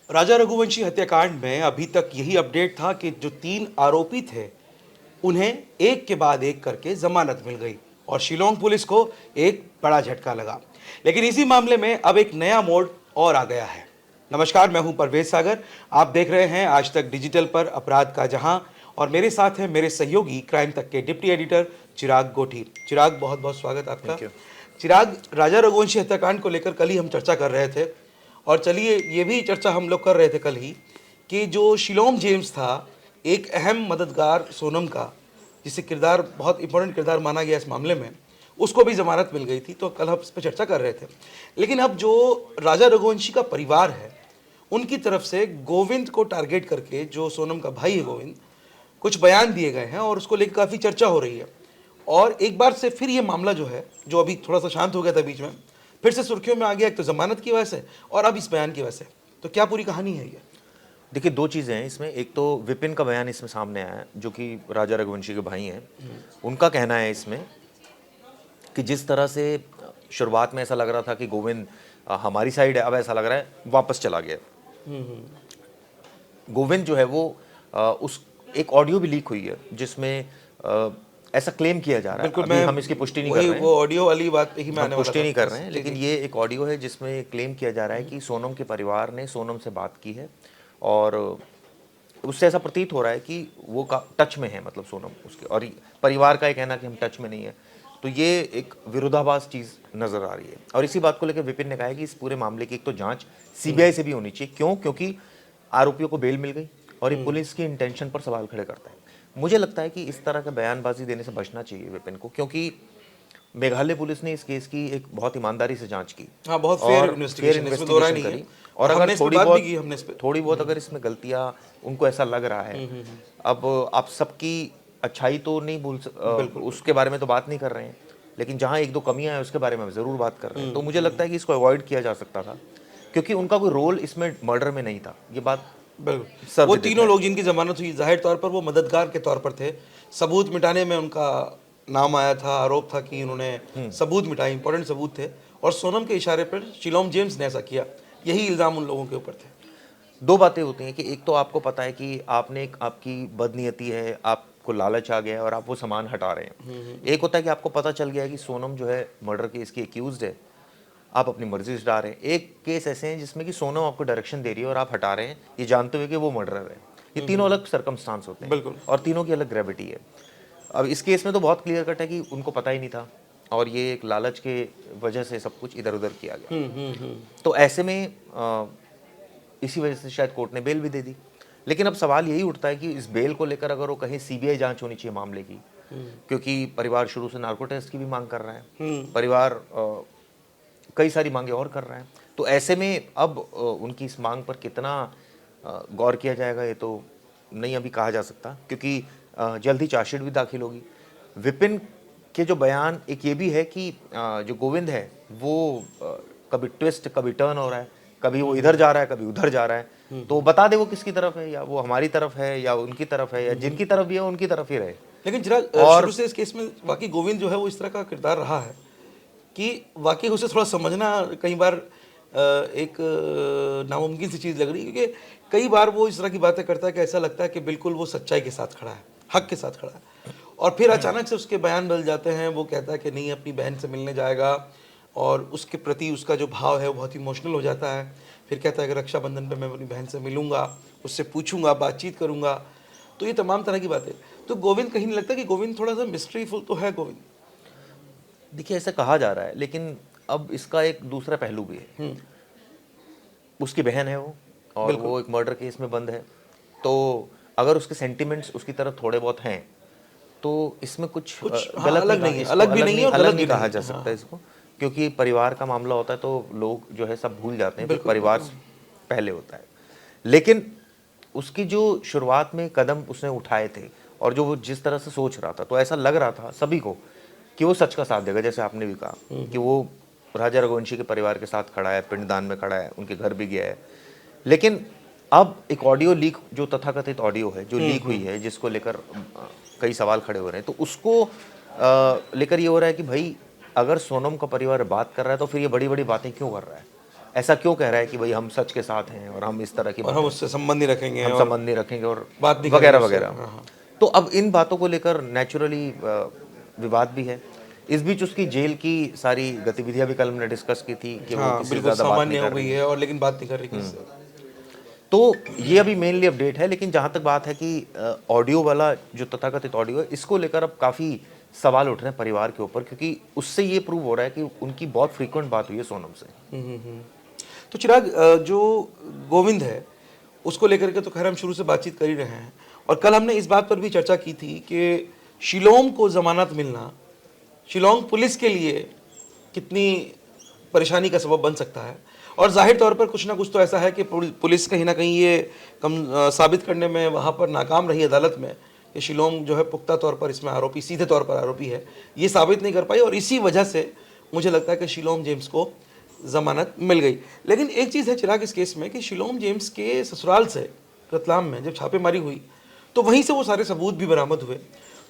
राजा रघुवंशी हत्याकांड में अभी तक यही अपडेट था कि जो 3 आरोपी थे उन्हें एक के बाद एक करके जमानत मिल गई और शिलोंग पुलिस को एक बड़ा झटका लगा। लेकिन इसी मामले में अब एक नया मोड़ और आ गया है। नमस्कार, मैं हूं परवेज सागर। आप देख रहे हैं आज तक डिजिटल पर अपराध का जहां और मेरे साथ हैं मेरे सहयोगी क्राइम तक के डिप्टी एडिटर चिराग गोठी। चिराग, बहुत बहुत स्वागत आपका। चिराग, राजा रघुवंशी हत्याकांड को लेकर कल ही हम चर्चा कर रहे थे और चलिए ये भी चर्चा हम लोग कर रहे थे कल ही कि जो शिलोम जेम्स था, एक अहम मददगार सोनम का, जिसे किरदार बहुत इंपॉर्टेंट किरदार माना गया इस मामले में, उसको भी जमानत मिल गई थी। तो कल हम इस पर चर्चा कर रहे थे। लेकिन अब जो राजा रघुवंशी का परिवार है, उनकी तरफ से गोविंद को टारगेट करके, जो सोनम का भाई है गोविंद, कुछ बयान दिए गए हैं और उसको लेकर काफ़ी चर्चा हो रही है। और एक बार से फिर ये मामला जो है, जो अभी थोड़ा सा शांत हो गया था बीच में, फिर से सुर्खियों में आ गया, एक तो जमानत की वजह से और अब इस बयान की वजह से। तो क्या पूरी कहानी है ये? देखिए, दो चीज़ें हैं इसमें। एक तो विपिन का बयान इसमें सामने आया है, जो कि राजा रघुवंशी के भाई हैं। उनका कहना है इसमें कि जिस तरह से शुरुआत में ऐसा लग रहा था कि गोविंद हमारी साइड है, अब ऐसा लग रहा है वापस चला गया। गोविंद जो है वो उस एक ऑडियो भी लीक हुई है जिसमें ऐसा क्लेम किया जा रहा है। अभी हम इसकी पुष्टि नहीं कर रहे हैं, वो ऑडियो वाली बात पे ही मैं आने वाला पुष्टि था। नहीं कर रहे हैं, लेकिन ये एक ऑडियो है जिसमें क्लेम किया जा रहा है कि सोनम के परिवार ने सोनम से बात की है और उससे ऐसा प्रतीत हो रहा है कि वो का टच में है, मतलब सोनम उसके, और परिवार का ये कहना कि हम टच में नहीं है। तो ये एक विरोधाभास चीज़ नज़र आ रही है। और इसी बात को लेकर विपिन ने कहा है कि इस पूरे मामले की एक तो जांच सीबीआई से भी होनी चाहिए। क्यों? क्योंकि आरोपियों को बेल मिल गई और ये पुलिस की इंटेंशन पर सवाल खड़े करता है। मुझे लगता है कि इस तरह का बयानबाजी देने से बचना चाहिए विपिन को, क्योंकि मेघालय पुलिस ने इस केस की एक बहुत ईमानदारी से जांच की। हाँ, बहुत फेयर इन्वेस्टिगेशन करी। और अगर थोड़ी बहुत अगर इसमें गलतियां उनको ऐसा लग रहा है, अब आप सबकी अच्छाई तो नहीं उसके बारे में तो बात नहीं कर रहे हैं, लेकिन जहां एक दो कमियां हैं उसके बारे में जरूर बात कर रहे हैं। तो मुझे लगता है कि इसको अवॉइड किया जा सकता था, क्योंकि उनका कोई रोल इसमें मर्डर में नहीं था। ये बात बिल्कुल, वो तीनों लोग जिनकी जमानत हुई, जाहिर तौर पर वो मददगार के तौर पर थे। सबूत मिटाने में उनका नाम आया था, आरोप था कि उन्होंने सबूत मिटाए, इंपॉर्टेंट सबूत थे। और सोनम के इशारे पर शिलोम जेम्स ने ऐसा किया, यही इल्ज़ाम उन लोगों के ऊपर थे। दो बातें होती हैं कि एक तो आपको पता है कि आपकी बदनीयती है, आपको लालच आ गया है और आप वो सामान हटा रहे हैं। एक होता है कि आपको पता चल गया है कि सोनम जो है मर्डर केस की एक्यूज्ड है, आप अपनी मर्जी से हटा रहे हैं। एक केस ऐसे हैं जिसमें कि सोनम आपको डायरेक्शन दे रही है और आप हटा रहे हैं ये जानते हुए कि वो मर्डरर है। ये तीनों अलग सर्कमस्टांस होते हैं। बिल्कुल। और तीनों की अलग ग्रेविटी है। अब इस केस में तो बहुत क्लियर कट है कि उनको पता ही नहीं था और ये एक लालच के वजह से सब कुछ इधर उधर किया गया। तो ऐसे में इसी वजह से शायद कोर्ट ने बेल भी दे दी। लेकिन अब सवाल यही उठता है कि इस बेल को लेकर अगर वो कहीं सीबीआई जांच होनी चाहिए मामले की, क्योंकि परिवार शुरू से नार्को टेस्ट की भी मांग कर रहा है, परिवार कई सारी मांगे और कर रहा है। तो ऐसे में अब उनकी इस मांग पर कितना गौर किया जाएगा ये तो नहीं अभी कहा जा सकता, क्योंकि जल्द ही चार्जशीट भी दाखिल होगी। विपिन के जो बयान एक ये भी है कि जो गोविंद है वो कभी ट्विस्ट कभी टर्न हो रहा है, कभी वो इधर जा रहा है कभी उधर जा रहा है। तो बता दे वो किसकी तरफ है, या वो हमारी तरफ है या उनकी तरफ है, या जिनकी तरफ भी है उनकी तरफ ही रहे। लेकिन जरा शुरू से इस केस में वाकई गोविंद जो है वो इस तरह का किरदार रहा है कि वाकई उसे थोड़ा समझना कई बार एक नामुमकिन सी चीज़ लग रही है, क्योंकि कई बार वो इस तरह की बातें करता है कि ऐसा लगता है कि बिल्कुल वो सच्चाई के साथ खड़ा है, हक के साथ खड़ा है, और फिर अचानक से उसके बयान बदल जाते हैं। वो कहता है कि नहीं, अपनी बहन से मिलने जाएगा और उसके प्रति उसका जो भाव है वो बहुत इमोशनल हो जाता है। फिर कहता है कि रक्षाबंधन पे मैं अपनी बहन से मिलूंगा, उससे पूछूंगा, बातचीत करूंगा। तो ये तमाम तरह की बातें। तो गोविंद, कहीं नहीं लगता कि गोविंद थोड़ा सा मिस्ट्रीफुल तो है गोविंद? देखिए, ऐसा कहा जा रहा है, लेकिन अब इसका एक दूसरा पहलू भी है। उसकी बहन है वो, और वो एक मर्डर केस में बंद है। तो अगर उसके सेंटिमेंट्स उसकी तरफ थोड़े बहुत हैं तो इसमें कुछ गलत अलग नहीं है, अलग भी नहीं है और गलत भी कहा जा सकता है इसको, क्योंकि परिवार का मामला होता है तो लोग जो है सब भूल जाते हैं, परिवार पहले होता है। लेकिन उसकी जो शुरुआत में कदम उसने उठाए थे और जो वो जिस तरह से सोच रहा था, तो ऐसा लग रहा था सभी को कि वो सच का साथ देगा। जैसे आपने भी कहा कि वो राजा रघुवंशी के परिवार के साथ खड़ा है, पिंडदान में खड़ा है, उनके घर भी गया है। लेकिन अब एक ऑडियो लीक, जो तथाकथित ऑडियो है जो लीक हुई है, जिसको लेकर कई सवाल खड़े हो रहे हैं, तो उसको लेकर ये हो रहा है कि भाई अगर सोनम का परिवार बात कर रहा है तो फिर ये बड़ी बड़ी बातें क्यों कर रहा है। ऐसा क्यों कह रहा है कि भाई हम सच के साथ हैं और हम इस तरह की और हम उससे संबंध नहीं रखेंगे हम और संबंध नहीं रखेंगे और बात नहीं वगैरह करेंगे उससे। वगैरह। हाँ, हाँ। तो अब इन बातों को लेकर नेचुरली विवाद भी है। इस बीच उसकी जेल की सारी गतिविधियां भी कल हमने डिस्कस की थी कि वो हाँ, किसी से बिल्कुल ज़्यादा बात सामान्य नहीं हो कर गई रही है। है और लेकिन बात नहीं कर रही किसी से। तो ये अभी मेनली अपडेट है, लेकिन जहाँ तक बात है कि ऑडियो वाला जो तथाकथित ऑडियो है, इसको लेकर अब काफ़ी सवाल उठ रहे हैं परिवार के ऊपर, क्योंकि उससे ये प्रूव हो रहा है कि उनकी बहुत फ्रीक्वेंट बात हुई है सोनम से। तो चिराग, जो गोविंद है उसको लेकर के तो खैर हम शुरू से बातचीत कर ही रहे हैं, और कल हमने इस बात पर भी चर्चा की थी कि शिलोंग को जमानत मिलना शिलोंग पुलिस के लिए कितनी परेशानी का सबब बन सकता है। और जाहिर तौर पर कुछ ना कुछ तो ऐसा है कि पुलिस कहीं ना कहीं ये साबित करने में वहाँ पर नाकाम रही अदालत में कि शिलोंग जो है पुख्ता तौर पर इसमें आरोपी, सीधे तौर पर आरोपी है, ये साबित नहीं कर पाई, और इसी वजह से मुझे लगता है कि शिलोंग जेम्स को ज़मानत मिल गई। लेकिन एक चीज़ है चिराग इस केस में कि शिलोंग जेम्स के ससुराल से रतलाम में जब छापेमारी हुई तो वहीं से वो सारे सबूत भी बरामद हुए।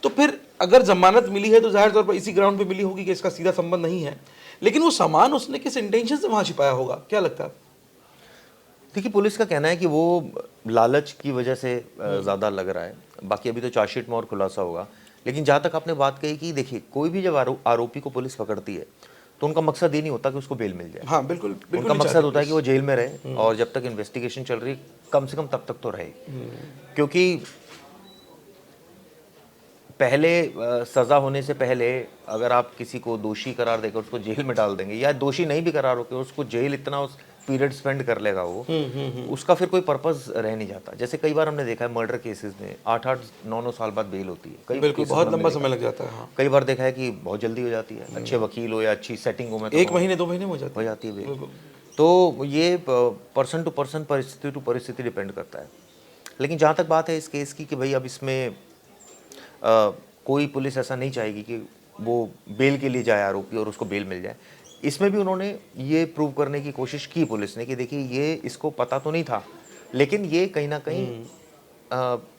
तो फिर अगर जमानत मिली है तो जाहिर तौर पर इसी ग्राउंड पे मिली होगी कि इसका सीधा संबंध नहीं है, लेकिन वो सामान उसने किस इंटेंशन से वहाँ छिपाया होगा, क्या लगता है? देखिए, पुलिस का कहना है कि वो लालच की वजह से ज़्यादा लग रहा है। बाकी अभी तो चार्जशीट में और खुलासा होगा। लेकिन जहाँ तक आपने बात कही कि देखिए, कोई भी जब आरोपी को पुलिस पकड़ती है तो उनका मकसद ये नहीं होता कि उसको बेल मिल जाए। हाँ, बिल्कुल बिल्कुल उनका नहीं मकसद चाहते होता है कि पुलिस। वो जेल में रहे, और जब तक इन्वेस्टिगेशन चल रही कम से कम तब तक तो रहे। क्योंकि पहले सज़ा होने से पहले अगर आप किसी को दोषी करार देकर उसको जेल में डाल देंगे, या दोषी नहीं भी करार होकर उसको जेल इतना उस पीरियड स्पेंड कर लेगा वो, उसका फिर कोई पर्पस रह नहीं जाता। जैसे कई बार हमने देखा है मर्डर केसेस में 8-8, 9-9 साल बाद बेल होती है। कई बिल्कुल cases बहुत में हमने लंबा देखा समय है। लग जाता है। हाँ, कई बार देखा है कि बहुत जल्दी हो जाती है, अच्छे वकील हो या अच्छी सेटिंग हो में तो 1 महीने 2 महीने में हो हो जाती जाती है बेल। बिल्कुल। तो ये पर्सन टू पर्सन, परिस्थिति टू परिस्थिति डिपेंड करता है। लेकिन जहाँ तक बात है इस केस की कि भाई अब इसमें कोई पुलिस ऐसा नहीं चाहेगी कि वो बेल के लिए जाए आरोपी और उसको बेल मिल जाए। इसमें भी उन्होंने ये प्रूव करने की कोशिश की पुलिस ने कि देखिए ये इसको पता तो नहीं था, लेकिन ये कहीं ना कहीं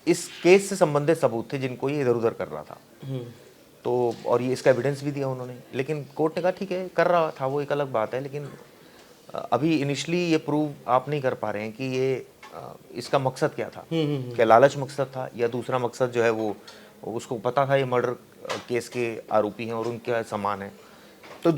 इस केस से संबंधित सबूत थे जिनको ये इधर उधर कर रहा था। तो और ये इसका एविडेंस भी दिया उन्होंने, लेकिन कोर्ट ने कहा ठीक है कर रहा था वो एक अलग बात है, लेकिन अभी इनिशियली ये प्रूव आप नहीं कर पा रहे हैं कि ये इसका मकसद क्या था। क्या लालच मकसद था, या दूसरा मकसद जो है वो उसको पता था ये मर्डर केस के आरोपी हैं और उनका सामान है। तो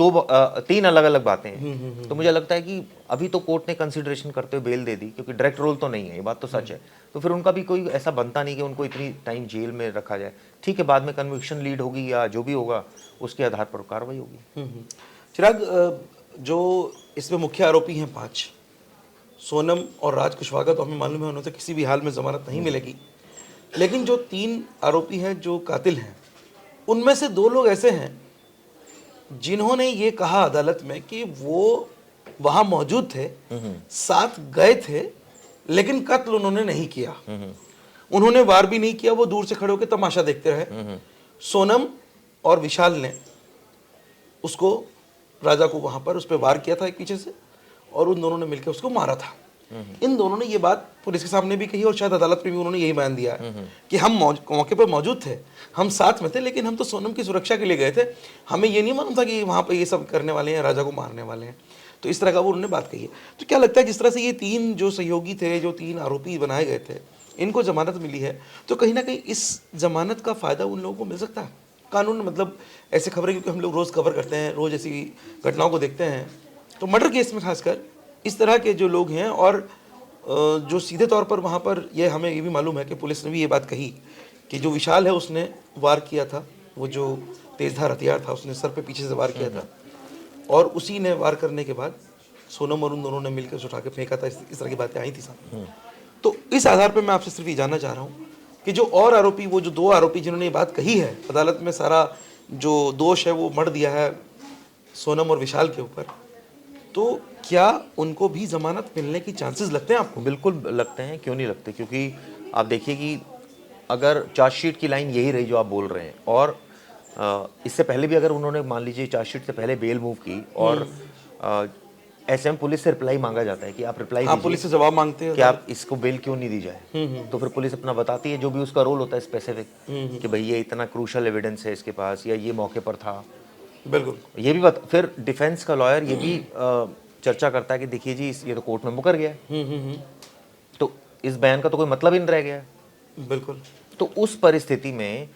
3 अलग अलग बातें हैं। तो मुझे लगता है कि अभी तो कोर्ट ने कंसिडरेशन करते हुए बेल दे दी, क्योंकि डायरेक्ट रोल तो नहीं है, ये बात तो सच है। तो फिर उनका भी कोई ऐसा बनता नहीं कि उनको इतनी टाइम जेल में रखा जाए। ठीक है, बाद में कन्विक्शन लीड होगी या जो भी होगा उसके आधार पर कार्रवाई होगी। चिराग, जो इसमें मुख्य आरोपी हैं 5, सोनम और राज कुशवाहा का तो हमें मालूम है उन्हें तो किसी भी हाल में जमानत नहीं मिलेगी, लेकिन जो 3 आरोपी हैं जो कातिल हैं, उनमें से 2 लोग ऐसे हैं जिन्होंने ये कहा अदालत में कि वो वहां मौजूद थे, साथ गए थे, लेकिन कत्ल उन्होंने नहीं किया। उन्होंने वार भी नहीं किया, वो दूर से खड़े होकर तमाशा देखते रहे। सोनम और विशाल ने उसको, राजा को वहां पर उस पर वार किया था एक पीछे से, और उन दोनों ने मिलकर उसको मारा था। इन दोनों ने ये बात पुलिस के सामने भी कही और शायद अदालत में भी उन्होंने यही बयान दिया है कि हम मौके पर मौजूद थे, हम साथ में थे, लेकिन हम तो सोनम की सुरक्षा के लिए गए थे, हमें ये नहीं मालूम था कि वहाँ पर ये सब करने वाले हैं, राजा को मारने वाले हैं। तो इस तरह का वो उन्होंने बात कही है। तो क्या लगता है जिस तरह से ये 3 जो सहयोगी थे, जो 3 आरोपी बनाए गए थे, इनको जमानत मिली है, तो कहीं ना कहीं इस जमानत का फ़ायदा उन लोगों को मिल सकता है? कानून मतलब ऐसे खबरें, क्योंकि हम लोग रोज़ कवर करते हैं, रोज़ ऐसी घटनाओं को देखते हैं, तो मर्डर केस में खासकर इस तरह के जो लोग हैं, और जो सीधे तौर पर वहाँ पर ये हमें ये भी मालूम है कि पुलिस ने भी ये बात कही कि जो विशाल है उसने वार किया था, वो जो तेज़धार हथियार था उसने सर पे पीछे से वार किया था, और उसी ने वार करने के बाद सोनम और उन दोनों ने मिलकर उठा के फेंका था। इस तरह की बातें आई थी सामने। तो इस आधार पर मैं आपसे सिर्फ ये जानना चाह रहा हूँ कि जो और आरोपी, वो जो 2 आरोपी जिन्होंने ये बात कही है, अदालत में सारा जो दोष है वो मढ़ दिया है सोनम और विशाल के ऊपर, तो क्या उनको भी जमानत मिलने की चांसेस लगते हैं आपको? बिल्कुल लगते हैं, क्यों नहीं लगते। क्योंकि आप देखिए कि अगर चार्जशीट की लाइन यही रही जो आप बोल रहे हैं, और इससे पहले भी अगर उन्होंने मान लीजिए चार्जशीट से पहले बेल मूव की, और एसएम पुलिस से रिप्लाई मांगा जाता है कि आप रिप्लाई हाँ, दीजिए पुलिस से जवाब मांगते हैं कि आप इसको बेल क्यों नहीं दी जाए, तो फिर पुलिस अपना बताती है जो भी उसका रोल होता है स्पेसिफिक, कि भाई ये इतना क्रूशल एविडेंस है इसके पास, या ये मौके पर था। बिल्कुल। ये भी फिर डिफेंस का लॉयर ये भी चर्चा करता है कि देखिए जी ये तो कोर्ट में मुकर गया है, तो इस बयान का तो कोई मतलब ही नहीं रह गया है। बिल्कुल। तो उस परिस्थिति में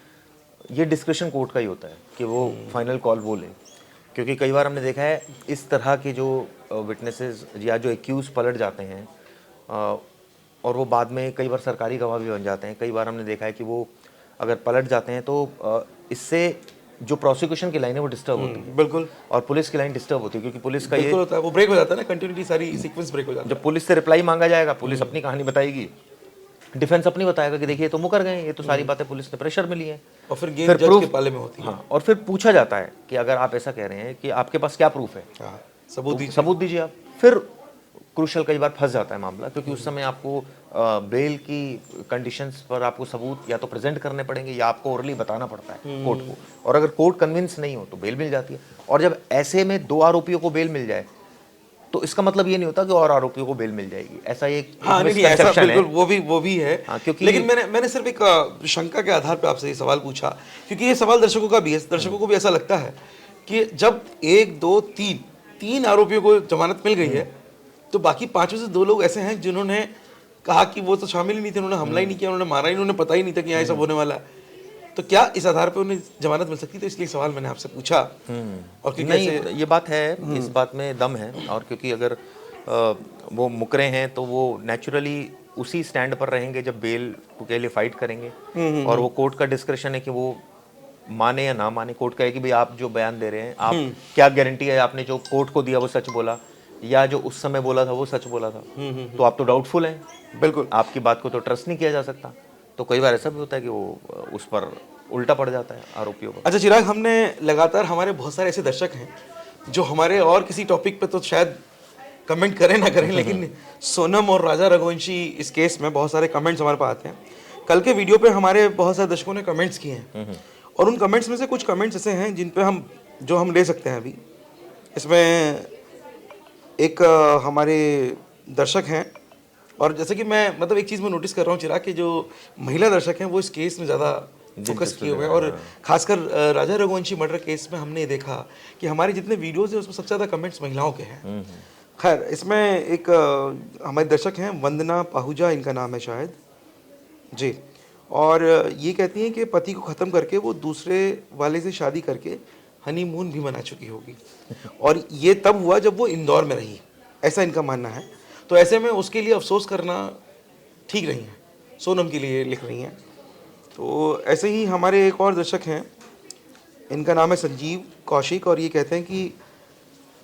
ये डिस्क्रिप्शन कोर्ट का ही होता है कि वो फाइनल कॉल वो ले, क्योंकि कई बार हमने देखा है इस तरह के जो विटनेसेस या जो एक्यूज पलट जाते हैं और वो बाद में कई बार सरकारी गवाह भी बन जाते हैं। कई बार हमने देखा है कि वो अगर पलट जाते हैं तो इससे जो प्रोसिक्यूशन की लाइन है वो डिस्टर्ब होती है, बिल्कुल। और पुलिस की लाइन डिस्टर्ब होती है, क्योंकि पुलिस का ये बिल्कुल होता है, वो ब्रेक हो जाता है ना, कंटिन्यूटी सारी सीक्वेंस ब्रेक हो जाता है। जब पुलिस से रिप्लाई मांगा जाएगा, पुलिस अपनी कहानी बताएगी, डिफेंस अपनी बताएगा कि देखिए ये तो मुकर गए, ये तो सारी बातें पुलिस ने प्रेशर में ली है, और फिर गेम जज के पाले में होती है। हाँ, और फिर पूछा जाता है कि अगर आप ऐसा कह रहे हैं कि आपके पास क्या प्रूफ है, हाँ, सबूत दीजिए। सबूत दीजिए आप। फिर क्रूशल कई बार फंस जाता है मामला, क्योंकि उस समय आपको बेल की कंडीशंस पर आपको सबूत या तो प्रेजेंट करने पड़ेंगे या आपको ओरली बताना पड़ता है कोर्ट को, और अगर कोर्ट कन्विंस नहीं हो तो बेल मिल जाती है। और जब ऐसे में 2 आरोपियों को बेल मिल जाए तो इसका मतलब ये नहीं होता कि और आरोपियों को बेल मिल जाएगी, ऐसा एक हाँ, नहीं, ऐसा बिल्कुल वो भी है। हाँ, क्योंकि लेकिन मैंने सिर्फ एक शंका के आधार पर आपसे ये सवाल पूछा, क्योंकि ये सवाल दर्शकों का भी है। दर्शकों को भी ऐसा लगता है कि जब 1 2 3 आरोपियों को जमानत मिल गई है, तो बाकी 5 में से 2 लोग ऐसे हैं जिन्होंने कहा कि वो तो शामिल ही नहीं थे, उन्होंने हमला ही नहीं किया, उन्होंने मारा ही, उन्होंने पता ही नहीं था कि यहाँ ये सब होने वाला है। तो क्या इस आधार पर उन्हें जमानत मिल सकती? तो इसलिए सवाल मैंने आपसे पूछा। और क्योंकि नहीं, ये बात है, इस बात में दम है, और क्योंकि अगर वो मुकरे हैं तो वो नेचुरली उसी स्टैंड पर रहेंगे जब बेल के लिए फाइट करेंगे, और वो कोर्ट का डिस्क्रिप्शन है कि वो माने या ना माने। कोर्ट का है कि भाई आप जो बयान दे रहे हैं, आप क्या गारंटी है आपने जो कोर्ट को दिया वो सच बोला, या जो उस समय बोला था वो सच बोला था, तो आप तो डाउटफुल हैं, बिल्कुल आपकी बात को तो ट्रस्ट नहीं किया जा सकता। तो कई बार ऐसा भी होता है कि वो उस पर उल्टा पड़ जाता है आरोपियों पर। अच्छा चिराग, हमने लगातार, हमारे बहुत सारे ऐसे दर्शक हैं जो हमारे और किसी टॉपिक पे तो शायद कमेंट करें ना करें, लेकिन सोनम और राजा रघुवंशी इस केस में बहुत सारे कमेंट्स हमारे पास आते हैं। कल के वीडियो पे हमारे बहुत सारे दर्शकों ने कमेंट्स किए हैं, और उन कमेंट्स में से कुछ कमेंट्स ऐसे हैं जिन पे हम ले सकते हैं अभी। इसमें एक हमारे दर्शक हैं, और जैसे कि मैं मतलब एक चीज़ मैं नोटिस कर रहा हूँ चिराग, कि जो महिला दर्शक हैं वो इस केस में ज़्यादा फोकस किए हुए हैं, और खासकर राजा रघुवंशी मर्डर केस में हमने देखा कि हमारे जितने वीडियोस हैं उसमें सबसे ज़्यादा कमेंट्स महिलाओं के हैं। खैर, इसमें एक हमारे दर्शक हैं, वंदना पाहुजा इनका नाम है शायद जी, और ये कहती हैं कि पति को ख़त्म करके वो दूसरे वाले से शादी करके हनीमून भी मना चुकी होगी, और ये तब हुआ जब वो इंदौर में रही, ऐसा इनका मानना है। तो ऐसे में उसके लिए अफसोस करना ठीक नहीं है, सोनम के लिए लिख रही हैं। तो ऐसे ही हमारे एक और दर्शक हैं, इनका नाम है संजीव कौशिक, और ये कहते हैं कि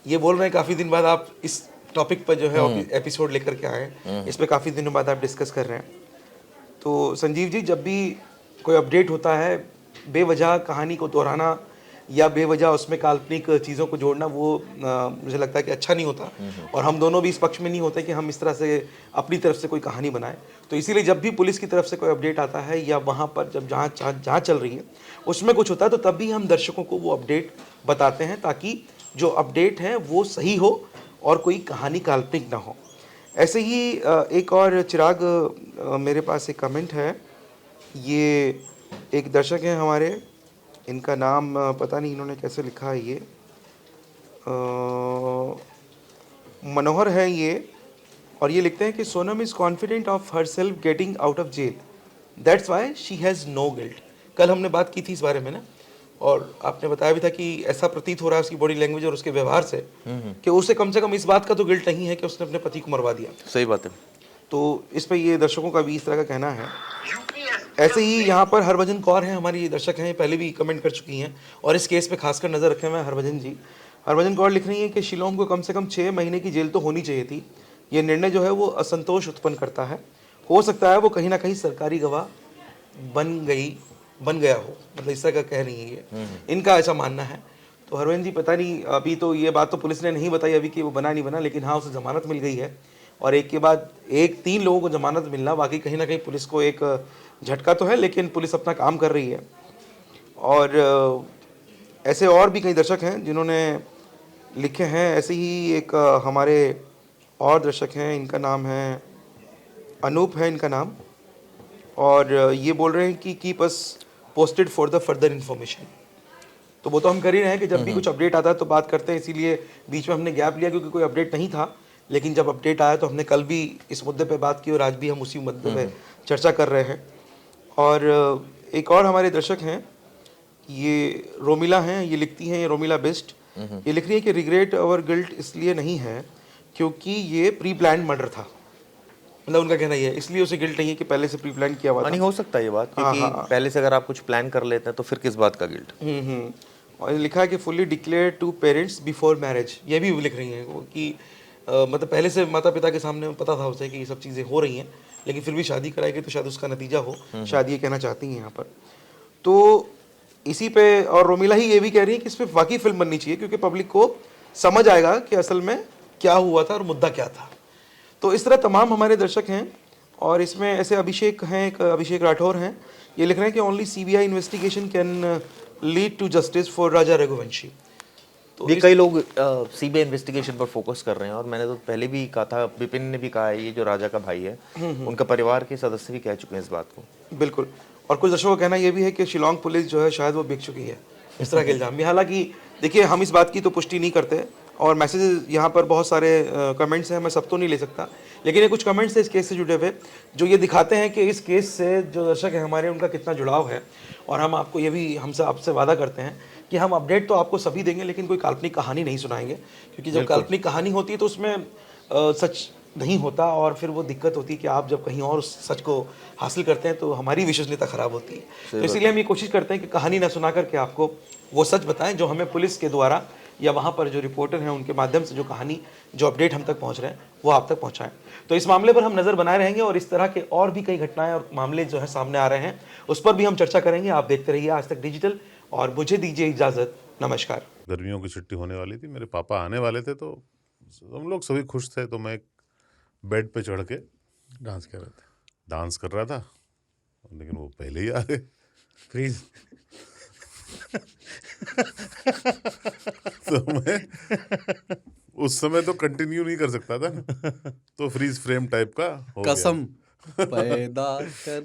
ये बोल रहे हैं काफ़ी दिन बाद आप इस टॉपिक पर जो है एपिसोड लेकर के आए, इस पर काफ़ी दिनों बाद आप डिस्कस कर रहे हैं। तो संजीव जी, जब भी कोई अपडेट होता है, बेवजह कहानी को दोहराना या बेवजह उसमें काल्पनिक चीज़ों को जोड़ना, वो मुझे लगता है कि अच्छा नहीं होता, और हम दोनों भी इस पक्ष में नहीं होते कि हम इस तरह से अपनी तरफ से कोई कहानी बनाएं। तो इसीलिए जब भी पुलिस की तरफ से कोई अपडेट आता है, या वहाँ पर जब जहाँ चल रही है उसमें कुछ होता है, तो तब भी हम दर्शकों को वो अपडेट बताते हैं, ताकि जो अपडेट है वो सही हो और कोई कहानी काल्पनिक ना हो। ऐसे ही एक और चिराग, मेरे पास एक कमेंट है, ये एक दर्शक हैं हमारे, इनका नाम पता नहीं इन्होंने कैसे लिखा है, ये मनोहर है ये, और ये लिखते हैं कि Sonam is confident of herself getting out of jail, that's why she has no guilt. कल हमने बात की थी इस बारे में ना, और आपने बताया भी था कि ऐसा प्रतीत हो रहा है उसकी बॉडी लैंग्वेज और उसके व्यवहार से कि उसे कम से कम इस बात का तो गिल्ट नहीं है कि उसने अपने पति को मरवा दिया। सही बात है। तो इस पर ये दर्शकों का भी इस तरह का कहना है। ऐसे ही यहाँ पर हरभजन कौर हैं, हमारी दर्शक हैं, पहले भी कमेंट कर चुकी हैं, और इस केस पे खासकर नज़र रखे हुए हैं हरभजन जी। हरभजन कौर लिख रही हैं कि शिलोंग को कम से कम 6 महीने की जेल तो होनी चाहिए थी। ये निर्णय जो है वो असंतोष उत्पन्न करता है। हो सकता है वो कहीं ना कहीं सरकारी गवाह बन गया हो, मतलब इस तरह का कह रही है ये, इनका ऐसा मानना है। तो हरभजन जी, पता नहीं, अभी तो ये बात तो पुलिस ने नहीं बताई अभी कि वो बना नहीं बना, लेकिन हाँ उसे जमानत मिल गई है, और एक के बाद 3 लोगों को जमानत मिलना वाकई कहीं ना कहीं पुलिस को एक झटका तो है, लेकिन पुलिस अपना काम कर रही है। और ऐसे और भी कई दर्शक हैं जिन्होंने लिखे हैं। ऐसे ही एक हमारे और दर्शक हैं, इनका नाम है अनूप है इनका नाम, और ये बोल रहे हैं कि keep us posted for the further information. तो वो तो हम कर ही रहे हैं कि जब भी कुछ अपडेट आता है तो बात करते हैं, इसीलिए बीच में हमने गैप लिया क्योंकि कोई अपडेट नहीं था। लेकिन जब अपडेट आया तो हमने कल भी इस मुद्दे पे बात की और आज भी हम उसी मुद्दे पे चर्चा कर रहे हैं। और एक और हमारे दर्शक हैं, ये रोमिला हैं, ये लिखती हैं, रोमिला बेस्ट, ये लिख रही है कि रिग्रेट और गिल्ट इसलिए नहीं है क्योंकि ये प्री प्लान मर्डर था। मतलब उनका कहना ये है, इसलिए उसे गिल्ट नहीं है कि पहले से प्री प्लान किया हुआ था। नहीं हो सकता ये बात, क्योंकि पहले से अगर आप कुछ प्लान कर लेते हैं तो फिर किस बात का गिल्ट। और लिखा है कि fully declare to parents before marriage, ये भी लिख रही हैं वो कि मतलब पहले से माता पिता के सामने पता था उसे कि ये सब चीज़ें हो रही हैं, लेकिन फिर भी शादी कराएगी तो शायद उसका नतीजा हो, शायद ये कहना चाहती हैं यहाँ पर। तो इसी पे, और रोमिला ही ये भी कह रही है कि इस पर वाकई फिल्म बननी चाहिए क्योंकि पब्लिक को समझ आएगा कि असल में क्या हुआ था और मुद्दा क्या था। तो इस तरह तमाम हमारे दर्शक हैं। और इसमें ऐसे अभिषेक हैं, एक अभिषेक राठौर हैं, ये लिख रहे हैं कि only CBI investigation can lead to justice for Raja Raghuvanshi. तो भी कई लोग सीबीआई इन्वेस्टिगेशन पर फोकस कर रहे हैं, और मैंने तो पहले भी कहा था, विपिन ने भी कहा है, ये जो राजा का भाई है उनका परिवार के सदस्य भी कह चुके हैं इस बात को। बिल्कुल। और कुछ दर्शकों का कहना यह भी है कि शिलोंग पुलिस जो है शायद वो बिक चुकी है, इस तरह के इल्जाम भी। हालांकि देखिए, हम इस बात की तो पुष्टि नहीं करते, और मैसेजेस यहाँ पर बहुत सारे कमेंट्स हैं, मैं सब तो नहीं ले सकता, लेकिन ये कुछ कमेंट्स हैं इस केस से जुड़े हुए जो ये दिखाते हैं कि इस केस से जो दर्शक हैं हमारे, उनका कितना जुड़ाव है। और हम आपको ये भी, हमसे आपसे वादा करते हैं कि हम अपडेट तो आपको सभी देंगे, लेकिन कोई काल्पनिक कहानी नहीं सुनाएंगे, क्योंकि जब काल्पनिक कहानी होती है तो उसमें सच नहीं होता, और फिर वो दिक्कत होती है कि आप जब कहीं और उस सच को हासिल करते हैं तो हमारी विश्वसनीयता खराब होती है। तो इसीलिए हम ये कोशिश करते हैं कि कहानी ना सुना करके आपको वो सच बताएं जो हमें पुलिस के द्वारा या वहाँ पर जो रिपोर्टर हैं उनके माध्यम से जो कहानी, जो अपडेट हम तक पहुँच रहे हैं वो आप तक पहुँचाएं। तो इस मामले पर हम नज़र बनाए रहेंगे, और इस तरह के और भी कई घटनाएं और मामले जो है सामने आ रहे हैं उस पर भी हम चर्चा करेंगे। आप देखते रहिए आज तक डिजिटल, और मुझे दीजिए इजाज़त, नमस्कार। गर्मियों की छुट्टी होने वाली थी, मेरे पापा आने वाले थे, तो हम लोग सभी खुश थे। तो मैं बेड पे चढ़ के डांस कर रहे थे, डांस कर रहा था, लेकिन वो पहले ही आ गए। फ्रीज। तो मैं उस समय तो कंटिन्यू नहीं कर सकता था ना, तो फ्रीज फ्रेम टाइप का हो गया। कसम पैदा कर